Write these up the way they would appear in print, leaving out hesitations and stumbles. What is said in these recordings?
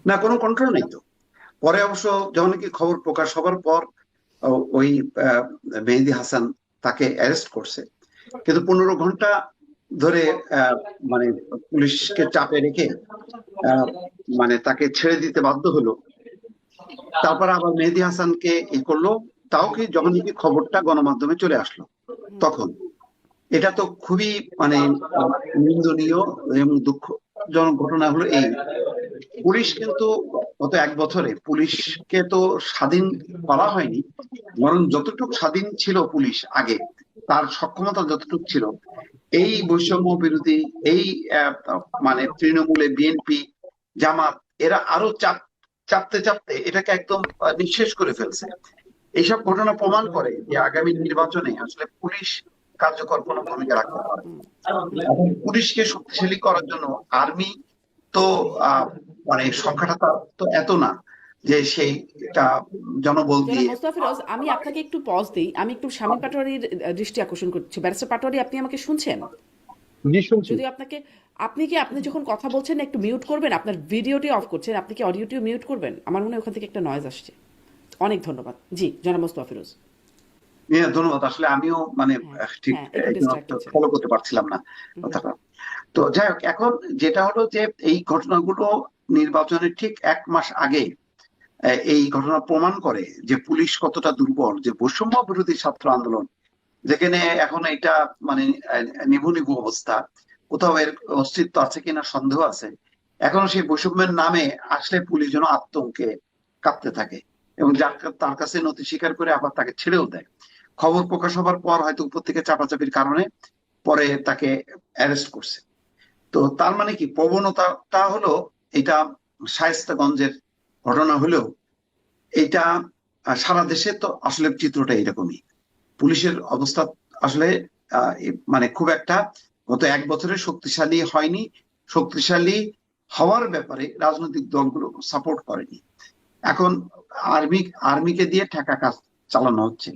না, কোনো কন্ট্রোল নেই তো। পরে অবশ্য যখন কি খবর প্রকাশ হবার পর ওই মেহেদী হাসান তাকে অ্যারেস্ট করছে, কিন্তু 15 ঘন্টা ধরে আহ, মানে পুলিশকে চাপে রেখে আহ, মানে তাকে ছেড়ে দিতে বাধ্য হলো। তারপর আবার মেহেদী হাসানকে করলো, তাও কি যখন কি খবরটা গণমাধ্যমে চলে আসলো হুম। তখন। এটা তো খুবই মানে আহ, নিন্দনীয় এবং দুঃখজনক ঘটনা হলো এই, পুলিশ কিন্তু গত 1 বছরে পুলিশকে তো স্বাধীন করা হয়নি, বরং যতটুকু স্বাধীন ছিল পুলিশ আগে, তার সক্ষমতা যতটুকু ছিল, এই বৈষম্য বিরোধী এই মানে তৃণমূলে বিএনপি জামাত এরা আরো চাপতে চাপতে এটাকে একদম নিঃশেষ করে ফেলছে। এইসব ঘটনা প্রমাণ করে যে আগামী নির্বাচনে আসলে পুলিশ কার্যকর কোনো ভূমিকা রাখতে পারে। হুম। এবং পুলিশকে শক্তিশালী করার জন্য আর্মি তো মানে সংখ্যাটা তো এত না যে সেইটা জনবল জনাব দিয়ে। মোস্তাফিরোজ, আমি আপনাকে একটু পজ দিই। আমি একটু শামীম পাটোয়ারির দৃষ্টি আকর্ষণ করছি। ব্যারিস্টার পাটোয়ারি, আপনি আমাকে শুনছেন? জি, শুনছি। যদিও আপনাকে, আপনি যখন কথা বলছেন একটু মিউট করবেন, আপনার ভিডিওটি অফ করছেন, আপনি কি অডিওটিও মিউট করবেন? আমার মনে হয় ওখান থেকে একটা নয়েজ আসছে। অনেক ধন্যবাদ। জি, জনাব মোস্তাফিরোজ। হ্যাঁ, ধন্যবাদ। আসলে আমিও মানে হ্যাঁ, ঠিক হ্যাঁ, একটু ডিস্ট্রাক্টেড ছিলাম। ফলো করতে পারছিলাম না হুম, হুম, কথাটা। তো যাই হোক, এখন যেটা হলো যে এই ঘটনাগুলো নির্বাচনের ঠিক 1 মাস আগে এই ঘটনা প্রমাণ করে যে পুলিশ কতটা দুর্বল, যে বৈষম্য বিরোধী ছাত্র আন্দোলন যেখানে এখন এটা মানে নিভু নিভু অবস্থা, কোথাও এর অস্তিত্ব আছে কিনা সন্দেহ আছে, এখনো সেই বৈষম্যের নামে আসলে পুলিশ যেন আতঙ্কে কাঁপতে থাকে, এবং যার তার কাছে নথি স্বীকার করে আবার তাকে ছেড়েও দেয়। খবর প্রকাশ হবার পর হয়তো উপর থেকে চাপাচাপির কারণে পরে তাকে অ্যারেস্ট করছে। তো তার মানে কি, প্রবণতাটা হলো এটা শায়েস্তাগঞ্জের ঘটনা হলেও এইটা সারা দেশে তো আসলে চিত্রটা এরকমই। পুলিশের অবস্থা আসলে মানে খুব একটা গত 1 বছরে শক্তিশালী হয়নি। শক্তিশালী হওয়ার ব্যাপারে রাজনৈতিক দলগুলো সাপোর্ট করেনি। এখন আর্মি আর্মিকে দিয়ে ঠেকা কাজ চালানো হচ্ছে।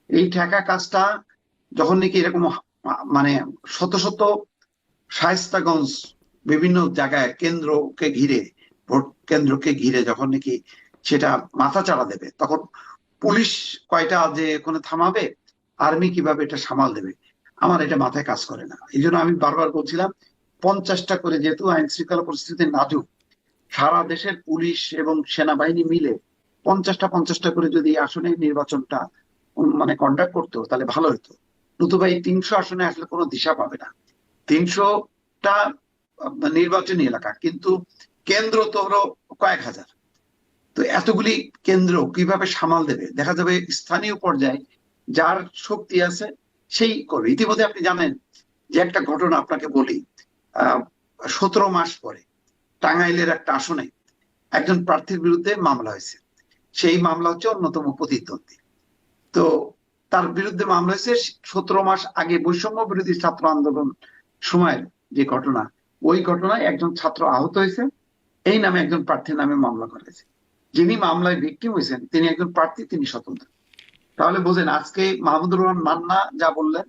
এই ঠেকা কাজটা যখন নাকি এরকম মানে শত শত শায়েস্তাগঞ্জ বিভিন্ন জায়গায় কেন্দ্রকে ঘিরে, ভোট কেন্দ্রকে ঘিরে যখন নাকি সেটা মাথা চাড়া দেবে, তখন পুলিশ কয়টা যে ওখানে থামাবে, আর্মি কিভাবে এটা সামাল দেবে, আমার এটা মাথায় কাজ করে না। এই জন্য আমি বারবার বলছিলাম 50টা করে, যেহেতু আইন শৃঙ্খলা পরিস্থিতি নাজুক, সারা দেশের পুলিশ এবং সেনাবাহিনী মিলে 50টা করে যদি এই আসনে নির্বাচনটা মানে কন্ডাক্ট করতো তাহলে ভালো হতো। নতুবা এই 300 আসনে আসলে কোনো দিশা পাবে না। 300টা নির্বাচনী এলাকা, কিন্তু কেন্দ্র তো হলো কয়েক হাজার। তো এতগুলি কেন্দ্র কিভাবে সামাল দেবে, দেখা যাবে স্থানীয় পর্যায়ে যার শক্তি আছে সেই করবে। ইতিমধ্যে আপনি জানেন যে একটা ঘটনা আপনাকে বলি, 17 মাস পরে টাঙ্গাইলের একটা আসনে একজন প্রার্থীর বিরুদ্ধে মামলা হয়েছে। সেই মামলা হচ্ছে অন্যতম প্রতিদ্বন্দ্বী। তো তার বিরুদ্ধে মামলা হয়েছে 17 মাস আগে বৈষম্য বিরোধী ছাত্র আন্দোলন সময়ের যে ঘটনা, ওই ঘটনায় একজন ছাত্র আহত হয়েছে, এই নামে একজন প্রার্থীর নামে মামলা করা হয়েছে। যিনি মামলায় ভিকটিম হয়েছেন তিনি একজন প্রার্থী, তিনি স্বতন্ত্র। তাহলে বোঝেন, আজকে মাহমুদুর রহমান মান্না যা বললেন,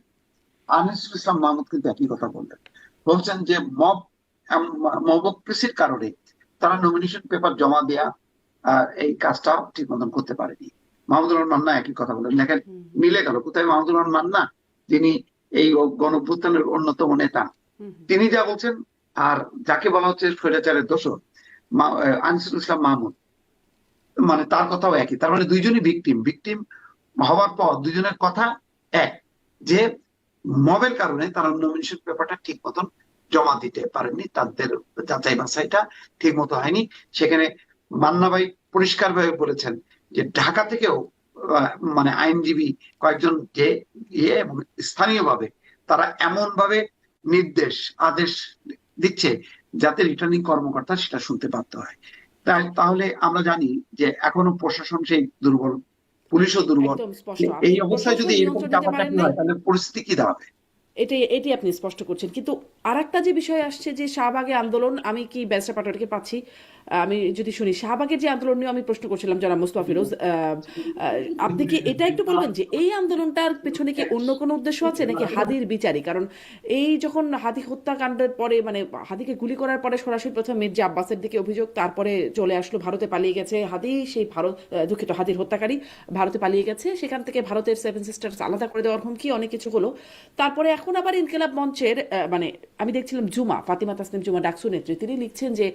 আনিসুল ইসলাম মাহমুদ কিন্তু একই কথা বললেন। বলছেন যে মবক্রেসির কারণে তারা নমিনেশন পেপার জমা দেয়া এই কাজটা ঠিক মতন করতে পারেনি। মাহমুদুর রহমান মান্না একই কথা বললেন। দেখেন, হুম, মিলে গেল কোথায়। মাহমুদুর রহমান মান্না, যিনি এই গণঅভ্যুত্থানের অন্যতম নেতা, হুম, হুম, তিনি যা বলছেন, আর যাকে বলা হচ্ছে স্বৈরাচারের দোষর আনিসুল ইসলাম মাহমুদ, মানে তার কথাও একই। তার মানে দুইজনই ভিকটিম। ভিকটিম হওয়ার পর দুইজনের কথা এক, যে মবের কারণে তারা নমিনেশন পেপারটা ঠিক মতন জমা দিতে পারেননি, তাদের যাচাই বাছাইটা ঠিক মতো হয়নি। সেখানে মান্না ভাই পরিষ্কার ভাবে বলেছেন যে ঢাকা থেকেও মানে আইনজীবী কয়েকজন যে এবং স্থানীয়ভাবে তারা এমন ভাবে নির্দেশ আদেশ দিচ্ছে যাতে রিটার্নিং কর্মকর্তা সেটা শুনতে বাধ্য হয়। তাহলে আমরা জানি যে এখনো প্রশাসন সেই দুর্বল, পুলিশও দুর্বল। একদম স্পষ্ট। এই আপনি অবস্থায় প্রশাসন যদি এরকম নিয়ন্ত্রণ নিতে পারেন চাপাচাপি নাই, হয় তাহলে পরিস্থিতি কি দাঁড়াবে? এটি এটি আপনি স্পষ্ট করছেন। কিন্তু আর একটা যে বিষয় আসছে যে শাহবাগে আন্দোলন, আমি কি ব্যারিস্টার পাটোয়ারিকে পাচ্ছি, আমি যদি শুনি শাহবাগের যে আন্দোলন নিয়ে আমি প্রশ্ন করছিলাম জনাব মোস্তফা ফিরোজ, আপনি কি এটা একটু বলবেন যে এই আন্দোলনটার পেছনে কি অন্য কোনো উদ্দেশ্য আছে নাকি হাদির বিচারই? কারণ এই যখন হাদি হত্যাকাণ্ডের পরে, মানে হাদিকে গুলি করার পরে সরাসরি প্রথম মির্জা আব্বাসের দিকে অভিযোগ, তারপরে চলে আসলো ভারতে পালিয়ে গেছে হাদি, সেই ভারত দুঃখিত হাদির হত্যাকারী ভারতে পালিয়ে গেছে, সেখান থেকে ভারতের সেভেন সিস্টার্স আলাদা করে দেওয়ার হুমকি, অনেক কিছু হলো। তারপরে এখন আবার ইনকিলাব মঞ্চের মানে আমি দেখছিলাম জুমা, ফাতিমা তাসনিম জুমা ডাকসু নেত্রী, তিনি লিখছেন যে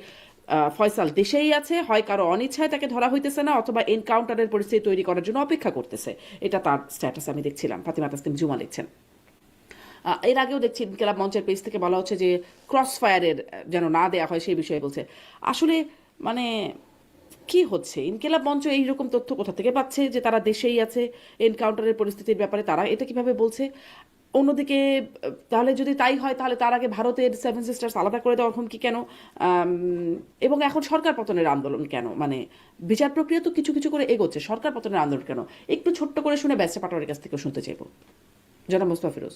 ফয়সাল দেশেই আছে, হয় কারো অনিচ্ছায় তাকে ধরা হইতেছে না, অথবা এনকাউন্টারের পরিস্থিতি তৈরি করার জন্য অপেক্ষা করতেছে। এটা তার স্ট্যাটাস আমি দেখছিলাম, ফাতিমা তাসনিম জুমা লিখছেন। এর আগেও দেখছি ইনকিলাব মঞ্চের পেজ থেকে বলা হচ্ছে যে ক্রস ফায়ারের যেন না দেয়া হয় সেই বিষয়ে বলছে। আসলে মানে কি হচ্ছে? ইনকিলাব মঞ্চ এইরকম তথ্য কোথা থেকে পাচ্ছে যে তারা দেশেই আছে, এনকাউন্টারের পরিস্থিতির ব্যাপারে তারা এটা কিভাবে বলছে? অন্যদিকে তাহলে যদি তাই হয়, তাহলে তার আগে ভারতের সেভেন সিস্টার্স আলাদা করে দেওয়ার হুমকি কেন? এবং এখন সরকার পতনের আন্দোলন কেন? মানে বিচার প্রক্রিয়া তো কিছু কিছু করে এগোচ্ছে, সরকার পতনের আন্দোলন কেন? একটু ছোট্ট করে শুনে ব্যারিস্টার পাটোয়ারির কাছ থেকে শুনতে চাইবো, জনাব মোস্তফা ফিরোজ।